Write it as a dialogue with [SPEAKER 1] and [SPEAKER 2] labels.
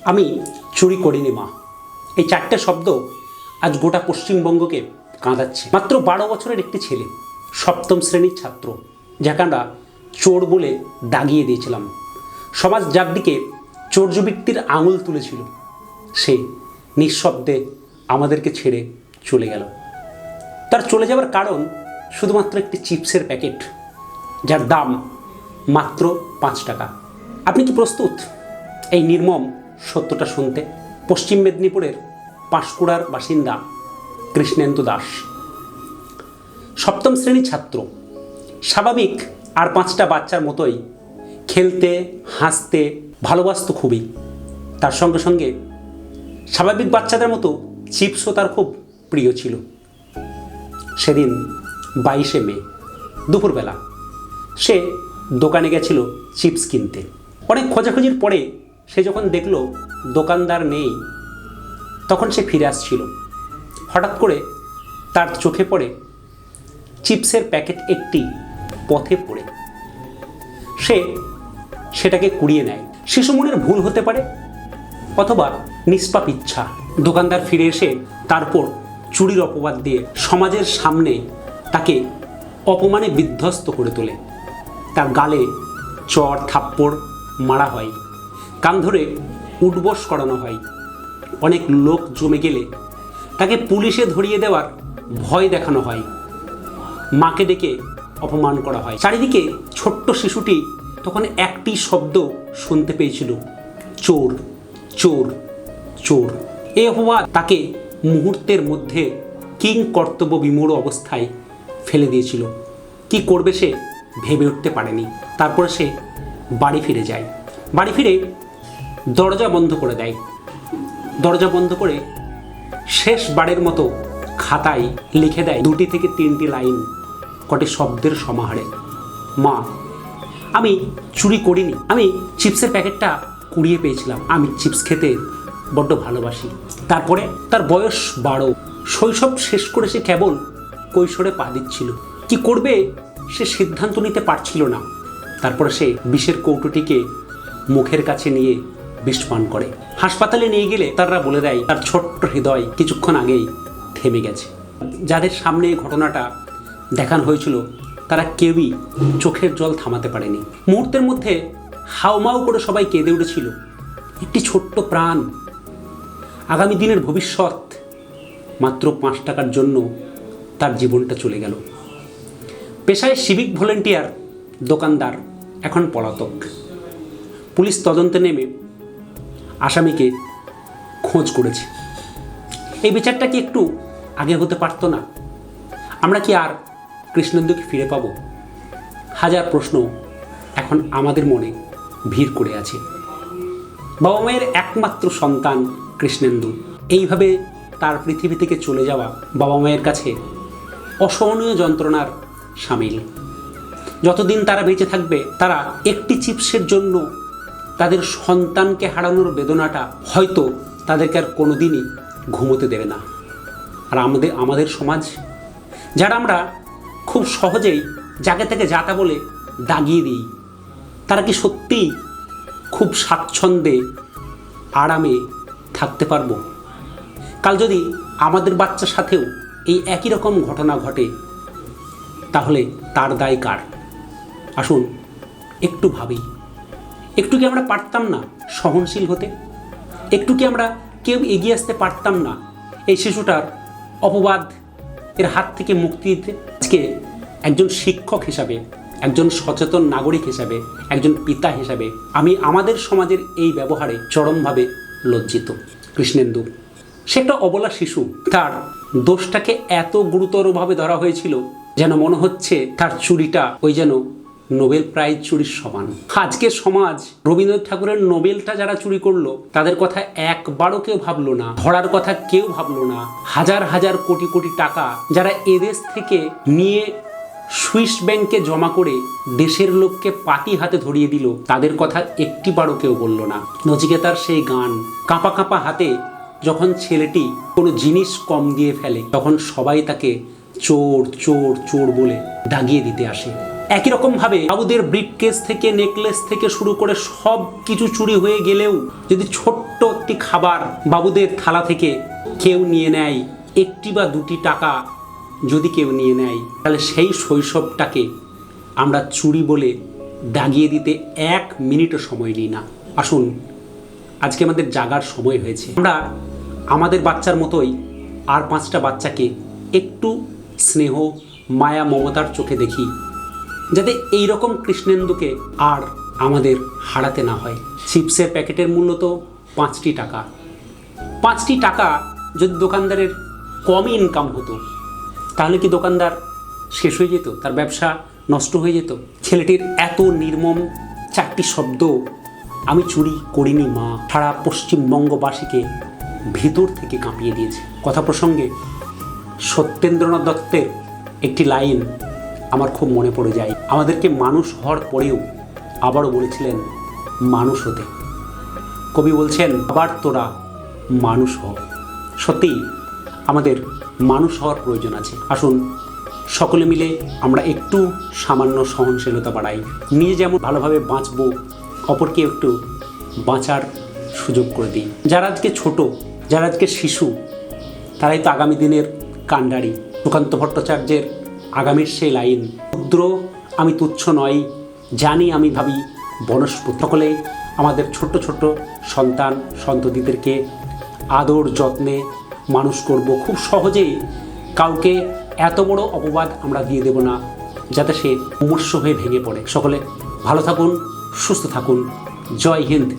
[SPEAKER 1] আমি চুরি করিনি মা, এই চারটে শব্দ আজ গোটা পশ্চিমবঙ্গকে কাঁদাচ্ছে। মাত্র 12 বছরের একটি ছেলে, সপ্তম শ্রেণীর ছাত্র, যাকে আমরা চোর বলে দাগিয়ে দিয়েছিলাম। সমাজ যার দিকে চোরজবৃত্তির আঙুল তুলেছিল, সে নিঃশব্দে আমাদেরকে ছেড়ে চলে গেল। তার চলে যাওয়ার কারণ শুধুমাত্র একটি চিপসের প্যাকেট, যার দাম মাত্র 5 টাকা। আপনি কি প্রস্তুত এই নির্মম সত্যটা শুনতে? পশ্চিম মেদিনীপুরের পাঁশকুড়ার বাসিন্দা কৃষ্ণেন্দু দাস, সপ্তম শ্রেণীর ছাত্র। স্বাভাবিক আর 5টা বাচ্চার মতোই খেলতে, হাসতে ভালোবাসত খুবই। তার সঙ্গে সঙ্গে স্বাভাবিক বাচ্চাদের মতো চিপসও তার খুব প্রিয় ছিল। সেদিন 22শে মে দুপুরবেলা সে দোকানে গেছিল চিপস কিনতে। অনেক খোঁজাখুঁজির পরে সে যখন দেখল দোকানদার নেই, তখন সে ফিরে আসছিল। হঠাৎ করে তার চোখে পড়ে চিপসের প্যাকেট একটি পথে পড়ে। সে সেটাকে কুড়িয়ে নেয়। শিশু মনের ভুল হতে পারে, অথবা নিষ্পাপ ইচ্ছা। দোকানদার ফিরে এসে তারপর চুরির অপবাদ দিয়ে সমাজের সামনে তাকে অপমানে বিধ্বস্ত করে তোলে। তার গালে চড় থাপ্পড় মারা হয়, কান ধরে উঠবোস করানো হয়। অনেক লোক জমে গেলে তাকে পুলিশে ধরিয়ে দেওয়ার ভয় দেখানো হয়। মাকে ডেকে অপমান করা হয়। চারিদিকে ছোট্ট শিশুটি তখন একটি শব্দ শুনতে পেয়েছিল, চোর, চোর, চোর। এই অপবাদ তাকে মুহূর্তের মধ্যে কিং কর্তব্য বিমূঢ় অবস্থায় ফেলে দিয়েছিল। কি করবে সে ভেবে উঠতে পারেনি। তারপরে সে বাড়ি ফিরে যায়। বাড়ি ফিরে দরজা বন্ধ করে দেয়। দরজা বন্ধ করে শেষবারের মতো খাতায় লিখে দেয় 2 থেকে 3টি লাইন, কটি শব্দের সমাহারে। মা, আমি চুরি করিনি, আমি চিপসের প্যাকেটটা কুড়িয়ে পেয়েছিলাম। আমি চিপস খেতে বড্ড ভালোবাসি। তারপরে তার বয়স 12। শৈশব শেষ করে সে কেবল কৈশোরে পা দিচ্ছিল। কি করবে সে সিদ্ধান্ত নিতে পারছিল না। তারপরে সে বিষের কৌটোটিকে মুখের কাছে নিয়ে বিষ পান করে। হাসপাতালে নিয়ে গেলে তারা বলে দেয় তার ছোট্ট হৃদয় কিছুক্ষণ আগেই থেমে গেছে। যাদের সামনে এই ঘটনাটা দেখানো হয়েছিল তারা কেউই চোখের জল থামাতে পারেনি। মুহূর্তের মধ্যে হাউমাউ করে সবাই কেঁদে উঠেছিল। একটি ছোট্ট প্রাণ, আগামী দিনের ভবিষ্যৎ, মাত্র 5 টাকার জন্য তার জীবনটা চলে গেল। পেশায় সিভিক ভলেন্টিয়ার, দোকানদার, এখন পলাতক। পুলিশ তদন্তে নেমে আসামিকে খোঁজ করেছে। এই বিচারটা কি একটু আগে হতে পারতো না? আমরা কি আর কৃষ্ণেন্দুকে ফিরে পাবো? হাজার প্রশ্ন এখন আমাদের মনে ভিড় করে আছে। বাবা মায়ের একমাত্র সন্তান কৃষ্ণেন্দু, এইভাবে তার পৃথিবী থেকে চলে যাওয়া বাবা মায়ের কাছে অসহনীয় যন্ত্রণার সামিল। যতদিন তারা বেঁচে থাকবে, তারা একটি চিপসের জন্য তাদের সন্তানকে হারানোর বেদনাটা হয়তো তাদেরকে আর কোনোদিনই ঘুমোতে দেবে না। আর আমাদের সমাজ, যারা আমরা খুব সহজেই যাকে তাকে যাতা বলে দাগিয়ে দিই, তারা কি সত্যিই খুব স্বাচ্ছন্দ্যে আরামে থাকতে পারবো? কাল যদি আমাদের বাচ্চার সাথেও এই একই রকম ঘটনা ঘটে, তাহলে তার দায় কার? আসুন একটু ভাবি। একটু কি আমরা পারতাম না সহনশীল হতে? একটু কি আমরা কেউ এগিয়ে আসতে পারতাম না এই শিশুটার অপবাদ এর হাত থেকে মুক্তি দিতে? আজকে একজন শিক্ষক হিসাবে, একজন সচেতন নাগরিক হিসাবে, একজন পিতা হিসাবে আমি আমাদের সমাজের এই ব্যবহারে চরমভাবে লজ্জিত। কৃষ্ণেন্দু সে একটা অবলা শিশু। তার দোষটাকে এত গুরুতরভাবে ধরা হয়েছিল যেন মনে হচ্ছে তার চুরিটা ওই যেন নোবেল প্রাইজ চুরির সমান। আজকের সমাজ রবীন্দ্রনাথ ঠাকুরের নোবেলটা যারা চুরি করলো তাদের কথা একবারও কেউ ভাবলো না, ধরার কথা কেউ ভাবলো না। হাজার হাজার কোটি কোটি টাকা যারা এদেশ থেকে নিয়ে সুইস ব্যাংকে জমা করে দেশের লোককে পাতি হাতে ধরিয়ে দিল, তাদের কথা একটিবারও কেউ বলল না। নচিকেতার সেই গান, কাঁপা কাঁপা হাতে যখন ছেলেটি কোনো জিনিস কম দিয়ে ফেলে, তখন সবাই তাকে চোর, চোর, চোর বলে দাগিয়ে দিতে আসে। একই রকমভাবে বাবুদের ব্রিফকেস থেকে নেকলেস থেকে শুরু করে সব কিছু চুরি হয়ে গেলেও যদি ছোট্ট একটি খাবার বাবুদের থালা থেকে কেউ নিয়ে নেয়, একটি বা দুটি টাকা যদি কেউ নিয়ে নেয়, তাহলে সেই শৈশবটাকে আমরা চুরি বলে দাগিয়ে দিতে 1 মিনিটও সময় নিই না। আসুন, আজকে আমাদের জাগার সময় হয়েছে। আমরা আমাদের বাচ্চার মতোই আর 5টা বাচ্চাকে একটু স্নেহ, মায়া, মমতার চোখে দেখি, যাতে এই রকম কৃষ্ণেন্দুকে আর আমাদের হারাতে না হয়। চিপসের প্যাকেটের মূল্য তো 5টি টাকা। 5টি টাকা যদি দোকানদারের কমই ইনকাম হতো, তাহলে কি দোকানদার শেষ হয়ে যেত, তার ব্যবসা নষ্ট হয়ে যেত? ছেলেটির এত নির্মম 4টি শব্দ, আমি চুরি করিনি মা, সারা পশ্চিমবঙ্গবাসীকে ভেতর থেকে কাঁপিয়ে দিয়েছে। কথা প্রসঙ্গে সত্যেন্দ্রনাথ দত্তের একটি লাইন আমার খুব মনে পড়ে যায়। আমাদেরকে মানুষ হওয়ার পরেও আবারও বলেছিলেন মানুষ হতে। কবি বলছেন, আবার তোরা মানুষ হ। সত্যিই আমাদের মানুষ হওয়ার প্রয়োজন আছে। আসুন সকলে মিলে আমরা একটু সামান্য সহনশীলতা বাড়াই। নিজে যেমন ভালোভাবে বাঁচবো, অপরকে একটু বাঁচার সুযোগ করে দিই। যারা আজকে ছোট, যারা আজকে শিশু, তারাই তো আগামী দিনের কাণ্ডারি। সুকান্ত ভট্টাচার্যের আগামীর সেই লাইন, ক্ষুদ্র আমি তুচ্ছ নই, জানি আমি ভাবি বনস্পতি। সকলে আমাদের ছোট্ট ছোট্ট সন্তান সন্ততিদেরকে আদর যত্নে মানুষ করব। খুব সহজেই কাউকে এত বড় অপবাদ আমরা দিয়ে দেব না যাতে সে মুমূর্ষু হয়ে ভেঙে পড়ে। সকলে ভালো থাকুন, সুস্থ থাকুন। জয় হিন্দ।